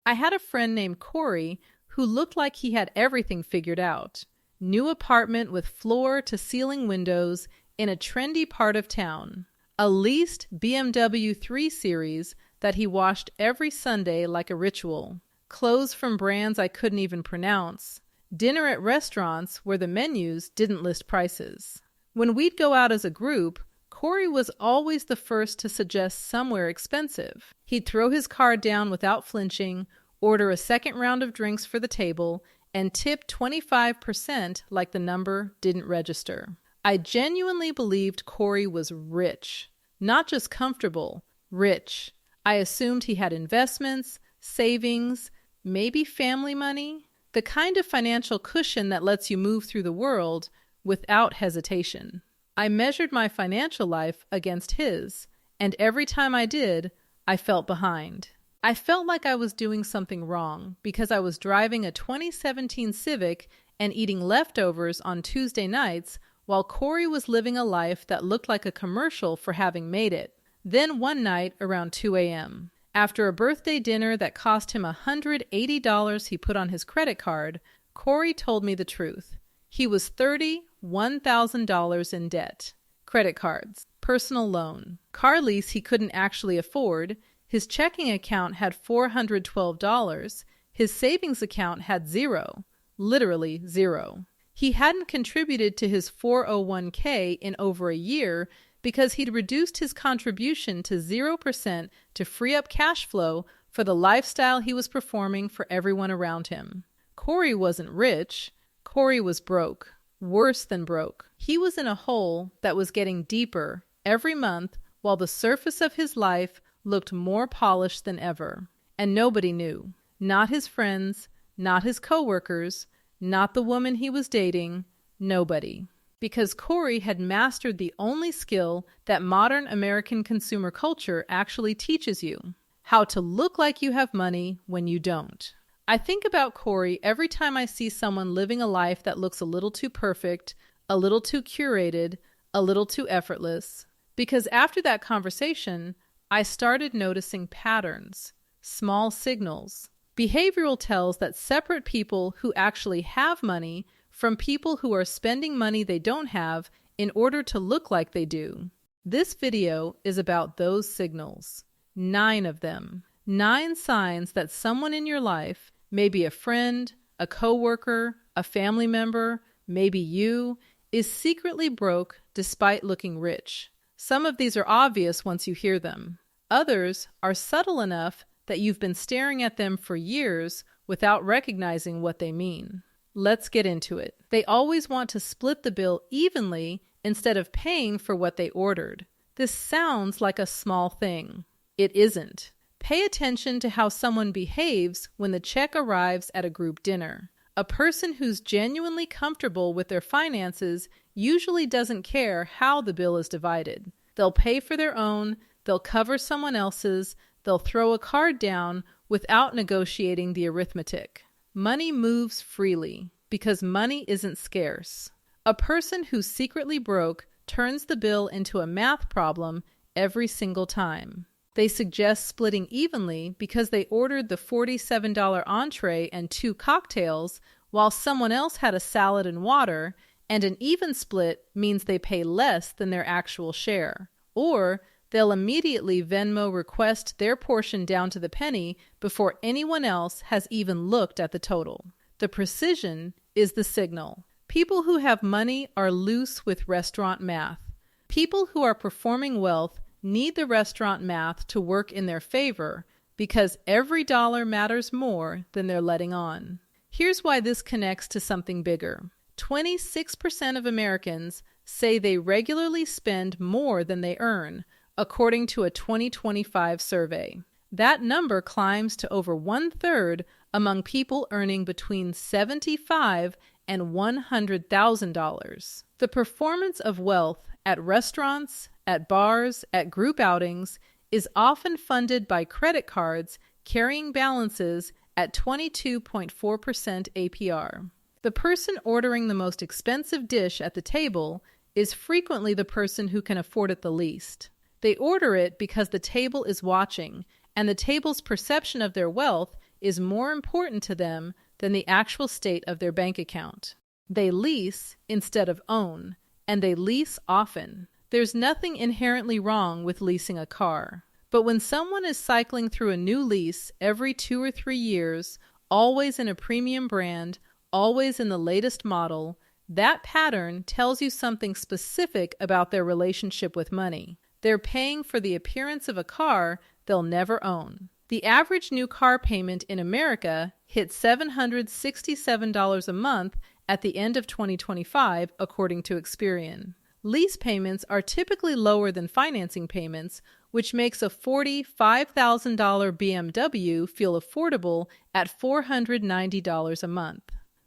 I had a friend named Corey who looked like he had everything figured out. New apartment with floor-to-ceiling windows in a trendy part of town. A leased BMW 3 Series that he washed every Sunday like a ritual. Clothes from brands I couldn't even pronounce. Dinner at restaurants where the menus didn't list prices. When we'd go out as a group, Corey was always the first to suggest somewhere expensive. He'd throw his card down without flinching, order a second round of drinks for the table, and tip 25% like the number didn't register. I genuinely believed Corey was rich. Not just comfortable, rich. I assumed he had investments, savings, maybe family money. The kind of financial cushion that lets you move through the world without hesitation. I measured my financial life against his, and every time I did, I felt behind. I felt like I was doing something wrong because I was driving a 2017 Civic and eating leftovers on Tuesday nights while Corey was living a life that looked like a commercial for having made it. Then one night around 2 a.m., after a birthday dinner that cost him $180 he put on his credit card, Corey told me the truth. He was $31,000 in debt. Credit cards, personal loan, car lease he couldn't actually afford. His checking account had $412. His savings account had zero. Literally zero. He hadn't contributed to his 401k in over a year because he'd reduced his contribution to 0% to free up cash flow for the lifestyle he was performing for everyone around him. Corey wasn't rich. Corey was broke. Worse than broke. He was in a hole that was getting deeper every month while the surface of his life looked more polished than ever. And nobody knew. Not his friends, not his coworkers, not the woman he was dating, nobody. Because Corey had mastered the only skill that modern American consumer culture actually teaches you: how to look like you have money when you don't. I think about Corey every time I see someone living a life that looks a little too perfect, a little too curated, a little too effortless. Because after that conversation, I started noticing patterns, small signals. Behavioral tells that separate people who actually have money from people who are spending money they don't have in order to look like they do. This video is about those signals. 9 of them. 9 signs that someone in your life, maybe a friend, a coworker, a family member, maybe you, is secretly broke despite looking rich. Some of these are obvious once you hear them. Others are subtle enough that you've been staring at them for years without recognizing what they mean. Let's get into it. They always want to split the bill evenly instead of paying for what they ordered. This sounds like a small thing. It isn't. Pay attention to how someone behaves when the check arrives at a group dinner. A person who's genuinely comfortable with their finances usually doesn't care how the bill is divided. They'll pay for their own, they'll cover someone else's, they'll throw a card down without negotiating the arithmetic. Money moves freely because money isn't scarce. A person who's secretly broke turns the bill into a math problem every single time. They suggest splitting evenly because they ordered the $47 entree and 2 cocktails while someone else had a salad and water, and an even split means they pay less than their actual share. Or they'll immediately Venmo request their portion down to the penny before anyone else has even looked at the total. The precision is the signal. People who have money are loose with restaurant math. People who are performing wealth need the restaurant math to work in their favor because every dollar matters more than they're letting on. Here's why this connects to something bigger. 26% of Americans say they regularly spend more than they earn, according to a 2025 survey. That number climbs to over 1/3 among people earning between $75,000 and $100,000. The performance of wealth at restaurants, at bars, at group outings is often funded by credit cards carrying balances at 22.4% APR. The person ordering the most expensive dish at the table is frequently the person who can afford it the least. They order it because the table is watching, and the table's perception of their wealth is more important to them than the actual state of their bank account. They lease instead of own, and they lease often. There's nothing inherently wrong with leasing a car. But when someone is cycling through a new lease every 2 or 3 years, always in a premium brand, always in the latest model, that pattern tells you something specific about their relationship with money. They're paying for the appearance of a car they'll never own. The average new car payment in America hit $767 a month at the end of 2025, according to Experian. Lease payments are typically lower than financing payments, which makes a $45,000 BMW feel affordable at $490 a month.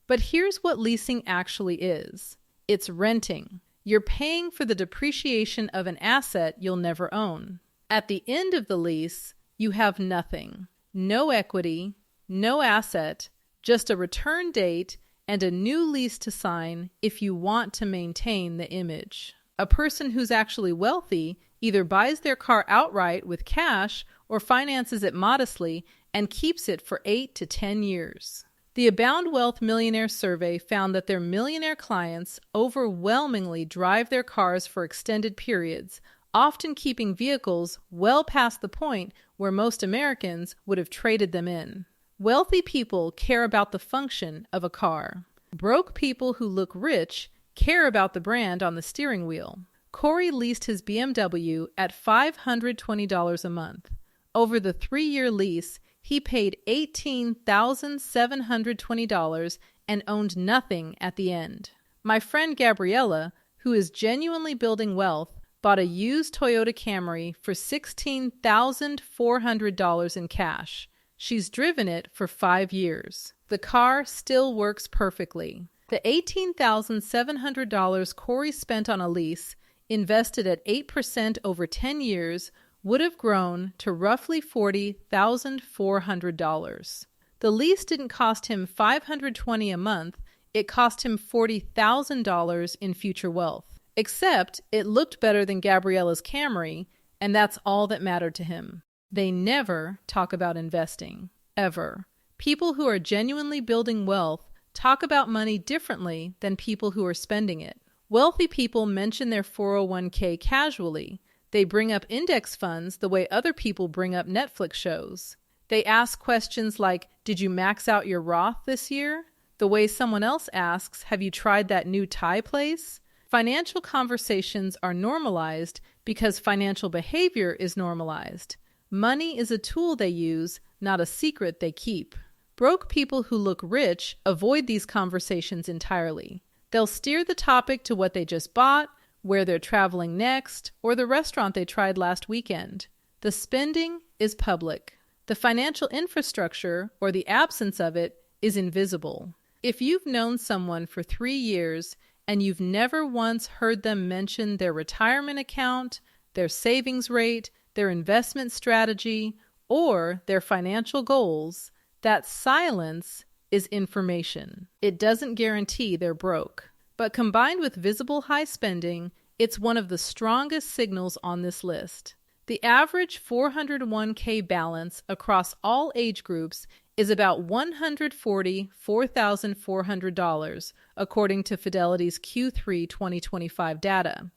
But here's what leasing actually is. It's renting. You're paying for the depreciation of an asset you'll never own. At the end of the lease, you have nothing. No equity, no asset, just a return date and a new lease to sign if you want to maintain the image. A person who's actually wealthy either buys their car outright with cash or finances it modestly and keeps it for 8 to 10 years. The Abound Wealth Millionaire Survey found that their millionaire clients overwhelmingly drive their cars for extended periods, often keeping vehicles well past the point where most Americans would have traded them in. Wealthy people care about the function of a car. Broke people who look rich care about the brand on the steering wheel. Corey leased his BMW at $520 a month. Over the 3-year lease, he paid $18,720 and owned nothing at the end. My friend Gabriella, who is genuinely building wealth, bought a used Toyota Camry for $16,400 in cash. She's driven it for 5 years. The car still works perfectly. The $18,700 Corey spent on a lease, invested at 8% over 10 years, would have grown to roughly $40,400. The lease didn't cost him $520 a month, it cost him $40,000 in future wealth. Except it looked better than Gabriella's Camry, and that's all that mattered to him. They never talk about investing, ever. People who are genuinely building wealth talk about money differently than people who are spending it. Wealthy people mention their 401k casually. They bring up index funds the way other people bring up Netflix shows. They ask questions like, "Did you max out your Roth this year?" the way someone else asks, "Have you tried that new Thai place?" Financial conversations are normalized because financial behavior is normalized. Money is a tool they use, not a secret they keep. Broke people who look rich avoid these conversations entirely. They'll steer the topic to what they just bought, where they're traveling next, or the restaurant they tried last weekend. The spending is public. The financial infrastructure, or the absence of it, is invisible. If you've known someone for 3 years and you've never once heard them mention their retirement account, their savings rate, their investment strategy, or their financial goals, that silence is information. It doesn't guarantee they're broke. But combined with visible high spending, it's one of the strongest signals on this list. The average 401k balance across all age groups is about $144,400, according to Fidelity's Q3 2025 data.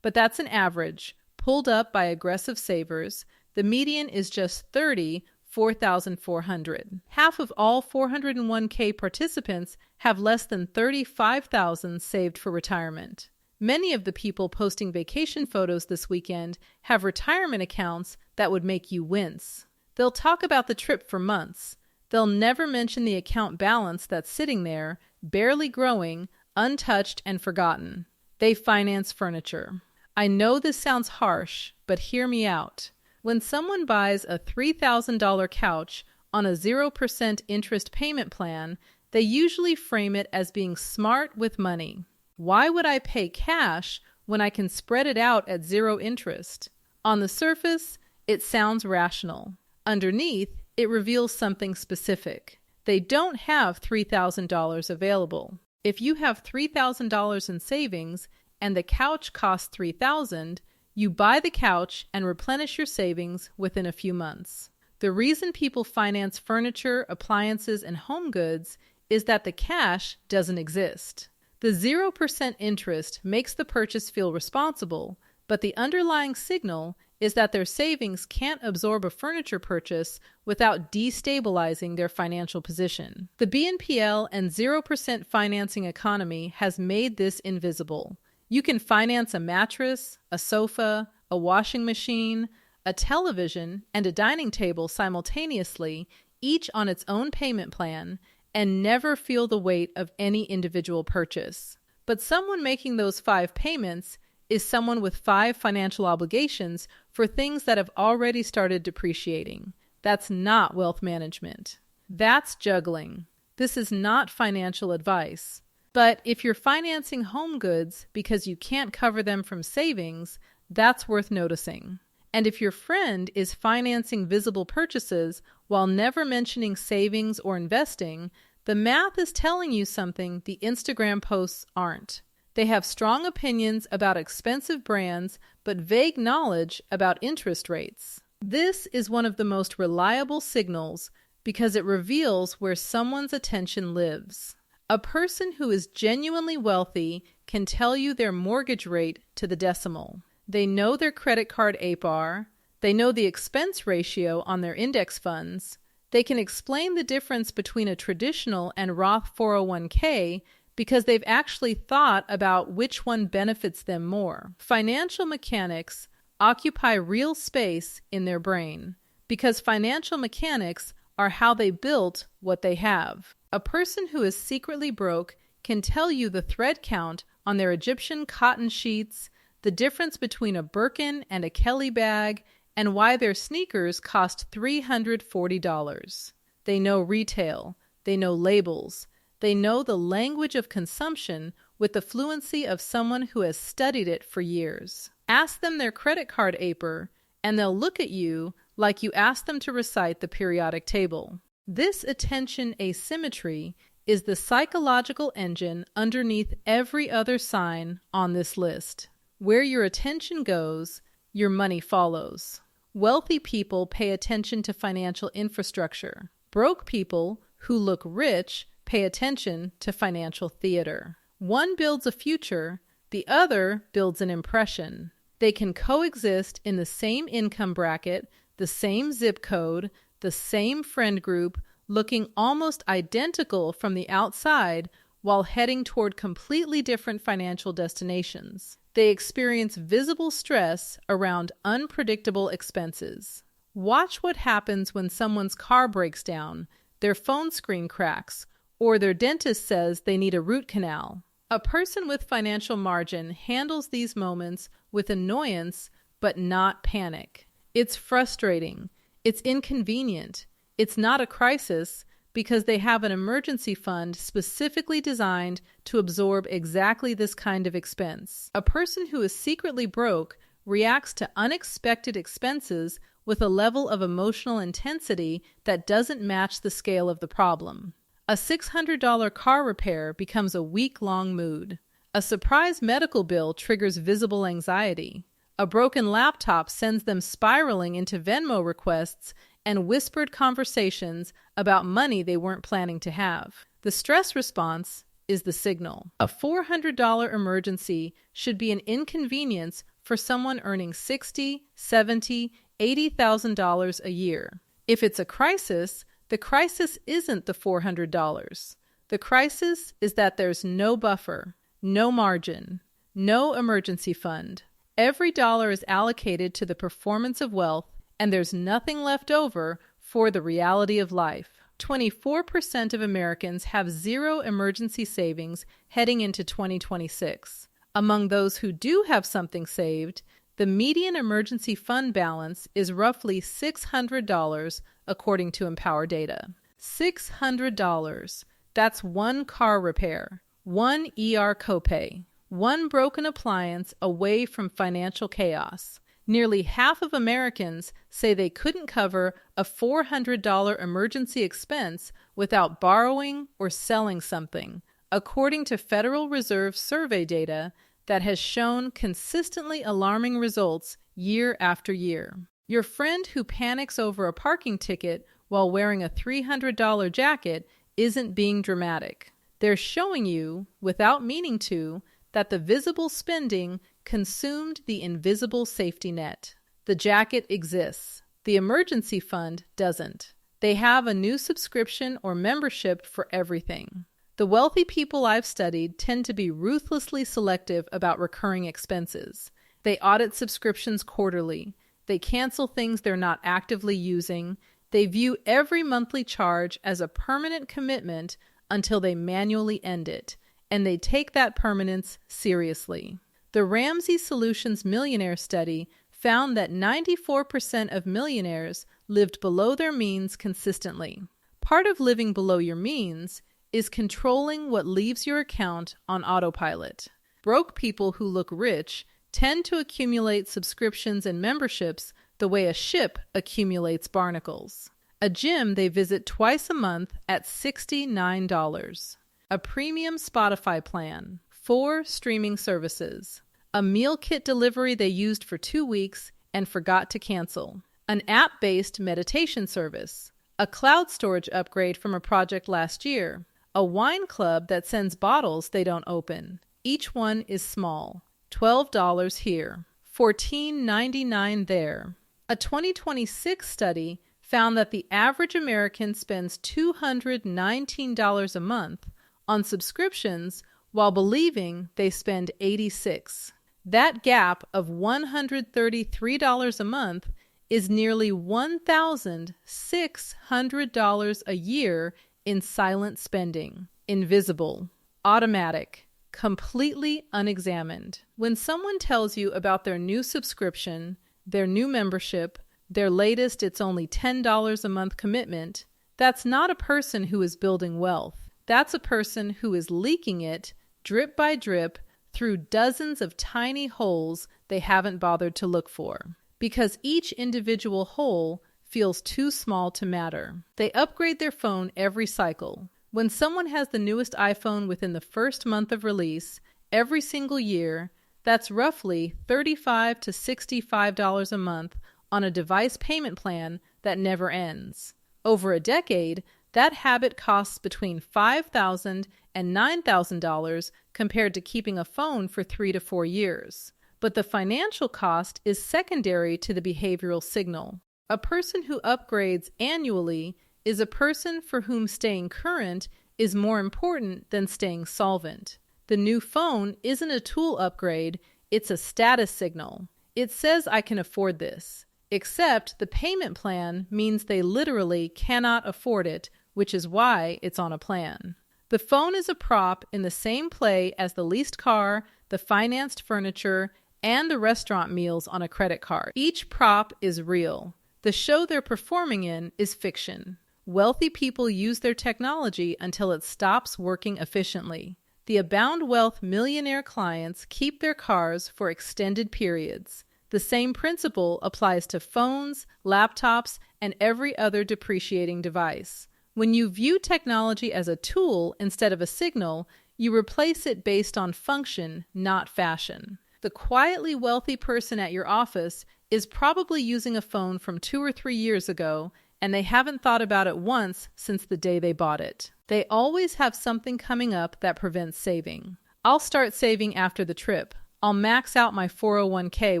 But that's an average, pulled up by aggressive savers. The median is just $34,400. Half of all 401k participants have less than $35,000 saved for retirement. Many of the people posting vacation photos this weekend have retirement accounts that would make you wince. They'll talk about the trip for months. They'll never mention the account balance that's sitting there, barely growing, untouched and forgotten. They finance furniture. I know this sounds harsh, but hear me out. When someone buys a $3,000 couch on a 0% interest payment plan, they usually frame it as being smart with money. Why would I pay cash when I can spread it out at 0 interest? On the surface, it sounds rational. Underneath, it reveals something specific. They don't have $3,000 available. If you have $3,000 in savings and the couch costs $3,000, you buy the couch and replenish your savings within a few months. The reason people finance furniture, appliances, and home goods is that the cash doesn't exist. The 0% interest makes the purchase feel responsible, but the underlying signal is that their savings can't absorb a furniture purchase without destabilizing their financial position. The BNPL and 0% financing economy has made this invisible. You can finance a mattress, a sofa, a washing machine, a television, and a dining table simultaneously, each on its own payment plan, and never feel the weight of any individual purchase. But someone making those 5 payments is someone with 5 financial obligations for things that have already started depreciating. That's not wealth management. That's juggling. This is not financial advice. But if you're financing home goods because you can't cover them from savings, that's worth noticing. And if your friend is financing visible purchases while never mentioning savings or investing, the math is telling you something the Instagram posts aren't. They have strong opinions about expensive brands, but vague knowledge about interest rates. This is one of the most reliable signals because it reveals where someone's attention lives. A person who is genuinely wealthy can tell you their mortgage rate to the decimal. They know their credit card APR. They know the expense ratio on their index funds. They can explain the difference between a traditional and Roth 401k because they've actually thought about which one benefits them more. Financial mechanics occupy real space in their brain because financial mechanics are how they built what they have. A person who is secretly broke can tell you the thread count on their Egyptian cotton sheets, the difference between a Birkin and a Kelly bag, and why their sneakers cost $340. They know retail. They know labels. They know the language of consumption with the fluency of someone who has studied it for years. Ask them their credit card APR, and they'll look at you like you asked them to recite the periodic table. This attention asymmetry is the psychological engine underneath every other sign on this list. Where your attention goes, your money follows. Wealthy people pay attention to financial infrastructure. Broke people who look rich pay attention to financial theater. One builds a future, the other builds an impression. They can coexist in the same income bracket, the same zip code, the same friend group, looking almost identical from the outside while heading toward completely different financial destinations. They experience visible stress around unpredictable expenses. Watch what happens when someone's car breaks down, their phone screen cracks, or their dentist says they need a root canal. A person with financial margin handles these moments with annoyance, but not panic. It's frustrating. It's inconvenient. It's not a crisis because they have an emergency fund specifically designed to absorb exactly this kind of expense. A person who is secretly broke reacts to unexpected expenses with a level of emotional intensity that doesn't match the scale of the problem. A $600 car repair becomes a week-long mood. A surprise medical bill triggers visible anxiety. A broken laptop sends them spiraling into Venmo requests and whispered conversations about money they weren't planning to have. The stress response is the signal. A $400 emergency should be an inconvenience for someone earning $60,000, $70,000, $80,000 a year. If it's a crisis, the crisis isn't the $400. The crisis is that there's no buffer, no margin, no emergency fund. Every dollar is allocated to the performance of wealth, and there's nothing left over for the reality of life. 24% of Americans have zero emergency savings heading into 2026. Among those who do have something saved, the median emergency fund balance is roughly $600, according to Empower data. $600. That's one car repair, one ER copay, one broken appliance away from financial chaos. Nearly half of Americans say they couldn't cover a $400 emergency expense without borrowing or selling something, according to Federal Reserve survey data that has shown consistently alarming results year after year. Your friend who panics over a parking ticket while wearing a $300 jacket isn't being dramatic. They're showing you, without meaning to, that the visible spending consumed the invisible safety net. The jacket exists. The emergency fund doesn't. They have a new subscription or membership for everything. The wealthy people I've studied tend to be ruthlessly selective about recurring expenses. They audit subscriptions quarterly. They cancel things they're not actively using. They view every monthly charge as a permanent commitment until they manually end it, and they take that permanence seriously. The Ramsey Solutions Millionaire Study found that 94% of millionaires lived below their means consistently. Part of living below your means is controlling what leaves your account on autopilot. Broke people who look rich tend to accumulate subscriptions and memberships the way a ship accumulates barnacles. A gym they visit twice a month at $69. A premium Spotify plan. 4 streaming services. A meal kit delivery they used for 2 weeks and forgot to cancel. An app-based meditation service. A cloud storage upgrade from a project last year. A wine club that sends bottles they don't open. Each one is small. $12 here. $14.99 there. A 2026 study found that the average American spends $219 a month on subscriptions while believing they spend $86. That gap of $133 a month is nearly $1,600 a year in silent spending, invisible, automatic, completely unexamined. When someone tells you about their new subscription, their new membership, their latest it's only $10 a month commitment, that's not a person who is building wealth. That's a person who is leaking it, drip by drip, through dozens of tiny holes they haven't bothered to look for. Because each individual hole feels too small to matter. They upgrade their phone every cycle. When someone has the newest iPhone within the first month of release, every single year, that's roughly $35 to $65 a month on a device payment plan that never ends. Over a decade, that habit costs between $5,000 and $9,000 compared to keeping a phone for 3 to 4 years. But the financial cost is secondary to the behavioral signal. A person who upgrades annually is a person for whom staying current is more important than staying solvent. The new phone isn't a tool upgrade, it's a status signal. It says I can afford this, except the payment plan means they literally cannot afford it, which is why it's on a plan. The phone is a prop in the same play as the leased car, the financed furniture, and the restaurant meals on a credit card. Each prop is real. The show they're performing in is fiction. Wealthy people use their technology until it stops working efficiently. The Abound Wealth millionaire clients keep their cars for extended periods. The same principle applies to phones, laptops, and every other depreciating device. When you view technology as a tool instead of a signal, you replace it based on function, not fashion. The quietly wealthy person at your office is probably using a phone from 2 or 3 years ago, and they haven't thought about it once since the day they bought it. They always have something coming up that prevents saving. I'll start saving after the trip. I'll max out my 401k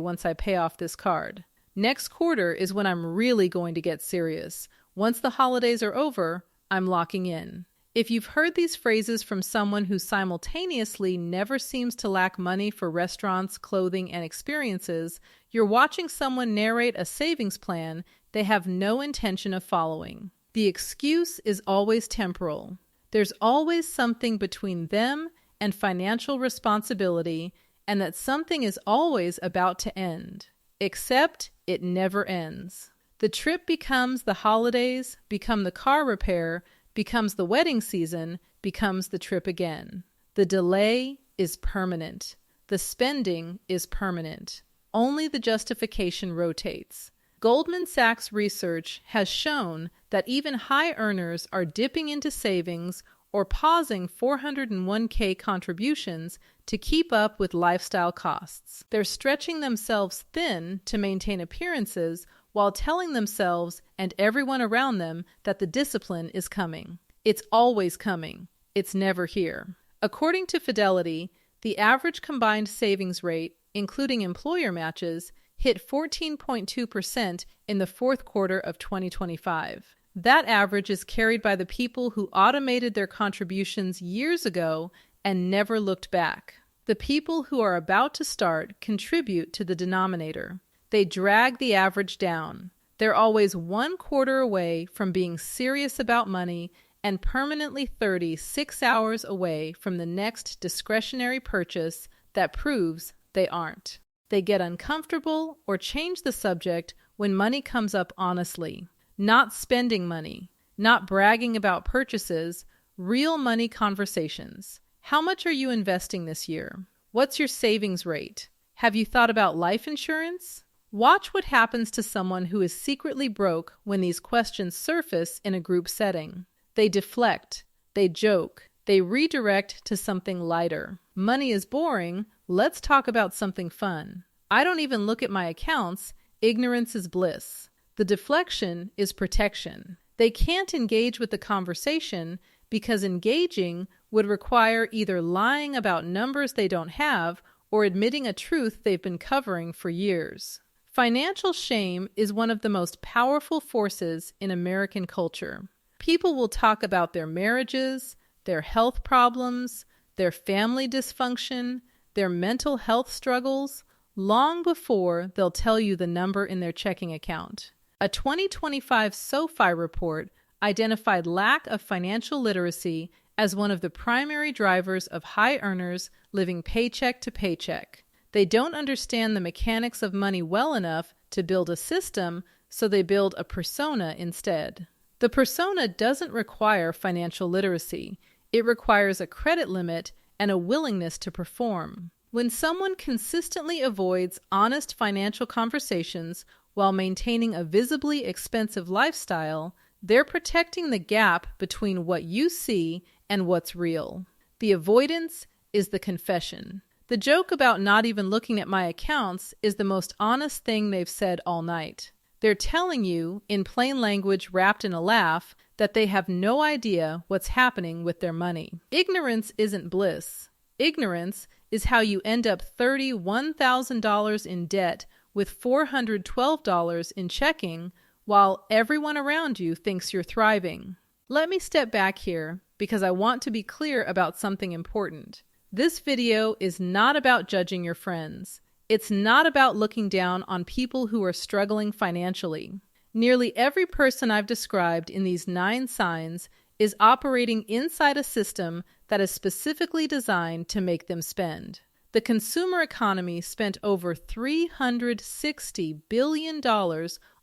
once I pay off this card. Next quarter is when I'm really going to get serious. Once the holidays are over, I'm locking in. If you've heard these phrases from someone who simultaneously never seems to lack money for restaurants, clothing, and experiences, you're watching someone narrate a savings plan they have no intention of following. The excuse is always temporal. There's always something between them and financial responsibility, and that something is always about to end. Except it never ends. The trip becomes the holidays, become the car repair, becomes the wedding season, becomes the trip again. The delay is permanent. The spending is permanent. Only the justification rotates. Goldman Sachs research has shown that even high earners are dipping into savings or pausing 401k contributions to keep up with lifestyle costs. They're stretching themselves thin to maintain appearances while telling themselves and everyone around them that the discipline is coming. It's always coming. It's never here. According to Fidelity, the average combined savings rate, including employer matches, hit 14.2% in the fourth quarter of 2025. That average is carried by the people who automated their contributions years ago and never looked back. The people who are about to start contribute to the denominator. They drag the average down. They're always one quarter away from being serious about money and permanently 36 hours away from the next discretionary purchase that proves they aren't. They get uncomfortable or change the subject when money comes up honestly. Not spending money, not bragging about purchases, real money conversations. How much are you investing this year? What's your savings rate? Have you thought about life insurance? Watch what happens to someone who is secretly broke when these questions surface in a group setting. They deflect, they joke, they redirect to something lighter. Money is boring, let's talk about something fun. I don't even look at my accounts, ignorance is bliss. The deflection is protection. They can't engage with the conversation because engaging would require either lying about numbers they don't have or admitting a truth they've been covering for years. Financial shame is one of the most powerful forces in American culture. People will talk about their marriages, their health problems, their family dysfunction, their mental health struggles, long before they'll tell you the number in their checking account. A 2025 SoFi report identified lack of financial literacy as one of the primary drivers of high earners living paycheck to paycheck. They don't understand the mechanics of money well enough to build a system, so they build a persona instead. The persona doesn't require financial literacy. It requires a credit limit and a willingness to perform. When someone consistently avoids honest financial conversations while maintaining a visibly expensive lifestyle, they're protecting the gap between what you see and what's real. The avoidance is the confession. The joke about not even looking at my accounts is the most honest thing they've said all night. They're telling you, in plain language wrapped in a laugh, that they have no idea what's happening with their money. Ignorance isn't bliss. Ignorance is how you end up $31,000 in debt with $412 in checking while everyone around you thinks you're thriving. Let me step back here because I want to be clear about something important. This video is not about judging your friends. It's not about looking down on people who are struggling financially. Nearly every person I've described in these 9 signs is operating inside a system that is specifically designed to make them spend. The consumer economy spent over $360 billion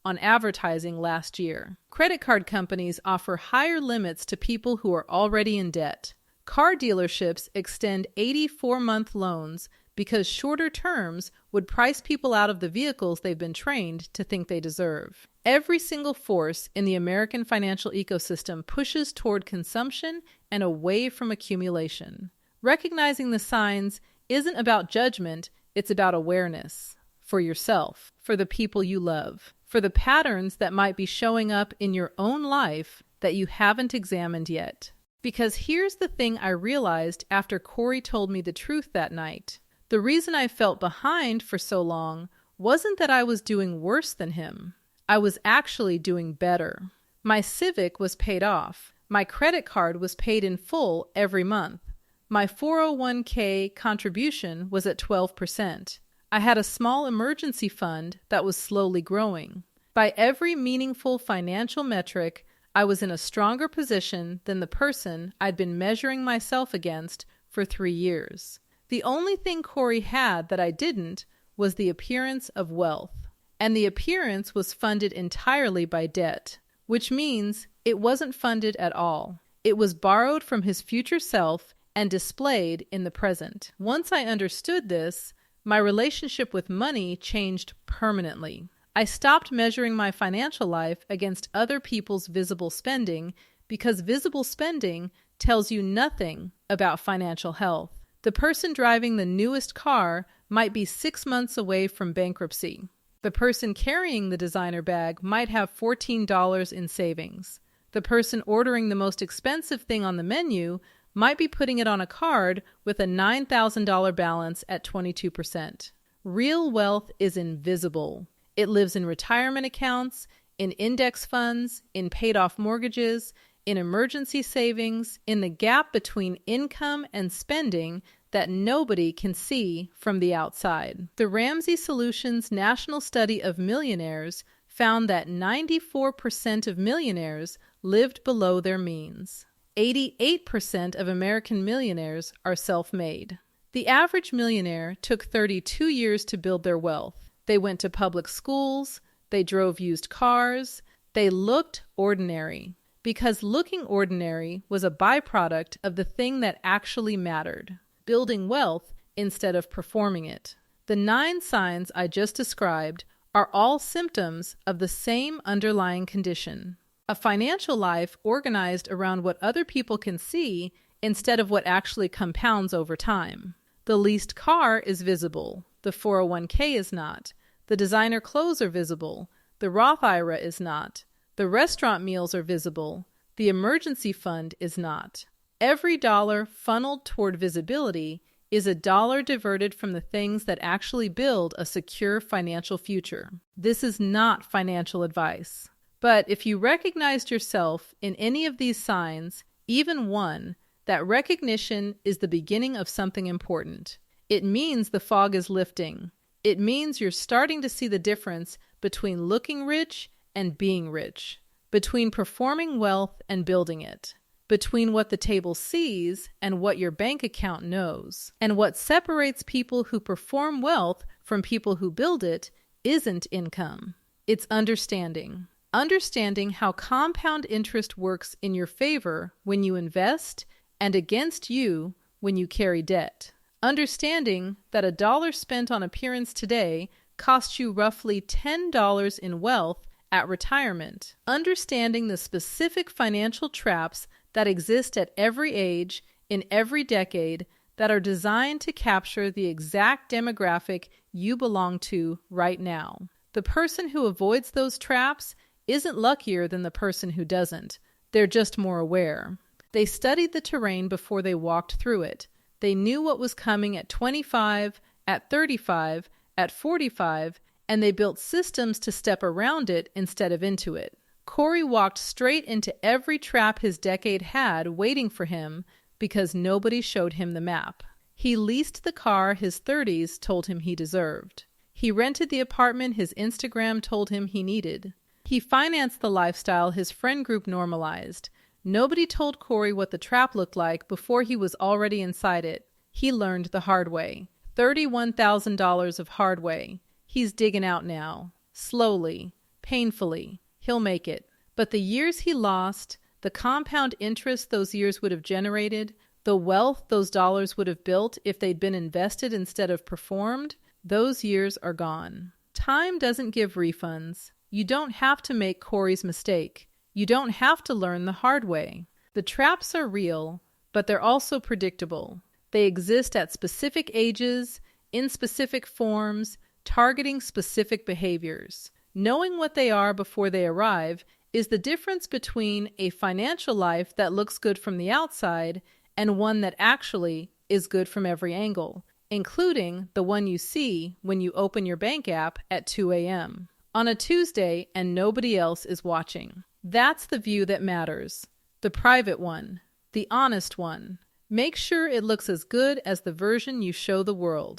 on advertising last year. Credit card companies offer higher limits to people who are already in debt. Car dealerships extend 84-month loans because shorter terms would price people out of the vehicles they've been trained to think they deserve. Every single force in the American financial ecosystem pushes toward consumption and away from accumulation. Recognizing the signs isn't about judgment, it's about awareness. For yourself, for the people you love, for the patterns that might be showing up in your own life that you haven't examined yet. Because here's the thing I realized after Corey told me the truth that night. The reason I felt behind for so long wasn't that I was doing worse than him. I was actually doing better. My Civic was paid off. My credit card was paid in full every month. My 401k contribution was at 12%. I had a small emergency fund that was slowly growing. By every meaningful financial metric, I was in a stronger position than the person I'd been measuring myself against for 3 years. The only thing Corey had that I didn't was the appearance of wealth. And the appearance was funded entirely by debt, which means it wasn't funded at all. It was borrowed from his future self and displayed in the present. Once I understood this, my relationship with money changed permanently. I stopped measuring my financial life against other people's visible spending because visible spending tells you nothing about financial health. The person driving the newest car might be 6 months away from bankruptcy. The person carrying the designer bag might have $14 in savings. The person ordering the most expensive thing on the menu might be putting it on a card with a $9,000 balance at 22%. Real wealth is invisible. It lives in retirement accounts, in index funds, in paid-off mortgages, in emergency savings, in the gap between income and spending that nobody can see from the outside. The Ramsey Solutions National Study of Millionaires found that 94% of millionaires lived below their means. 88% of American millionaires are self-made. The average millionaire took 32 years to build their wealth. They went to public schools, they drove used cars, they looked ordinary, because looking ordinary was a byproduct of the thing that actually mattered, building wealth instead of performing it. The 9 signs I just described are all symptoms of the same underlying condition. A financial life organized around what other people can see instead of what actually compounds over time. The leased car is visible. The 401k is not. The designer clothes are visible. The Roth IRA is not. The restaurant meals are visible. The emergency fund is not. Every dollar funneled toward visibility is a dollar diverted from the things that actually build a secure financial future. This is not financial advice. But if you recognized yourself in any of these signs, even one, that recognition is the beginning of something important. It means the fog is lifting. It means you're starting to see the difference between looking rich and being rich, between performing wealth and building it, between what the table sees and what your bank account knows. And what separates people who perform wealth from people who build it isn't income. It's understanding. Understanding how compound interest works in your favor when you invest and against you when you carry debt. Understanding that a dollar spent on appearance today costs you roughly $10 in wealth at retirement. Understanding the specific financial traps that exist at every age, in every decade, that are designed to capture the exact demographic you belong to right now. The person who avoids those traps isn't luckier than the person who doesn't. They're just more aware. They studied the terrain before they walked through it. They knew what was coming at 25, at 35, at 45, and they built systems to step around it instead of into it. Corey walked straight into every trap his decade had waiting for him because nobody showed him the map. He leased the car his 30s told him he deserved. He rented the apartment his Instagram told him he needed. He financed the lifestyle his friend group normalized. Nobody told Corey what the trap looked like before he was already inside it. He learned the hard way. $31,000 of hard way. He's digging out now. Slowly. Painfully. He'll make it. But the years he lost, the compound interest those years would have generated, the wealth those dollars would have built if they'd been invested instead of performed, those years are gone. Time doesn't give refunds. You don't have to make Corey's mistake. You don't have to learn the hard way. The traps are real, but they're also predictable. They exist at specific ages, in specific forms, targeting specific behaviors. Knowing what they are before they arrive is the difference between a financial life that looks good from the outside and one that actually is good from every angle, including the one you see when you open your bank app at 2 a.m. on a Tuesday and nobody else is watching. That's the view that matters. The private one. The honest one. Make sure it looks as good as the version you show the world.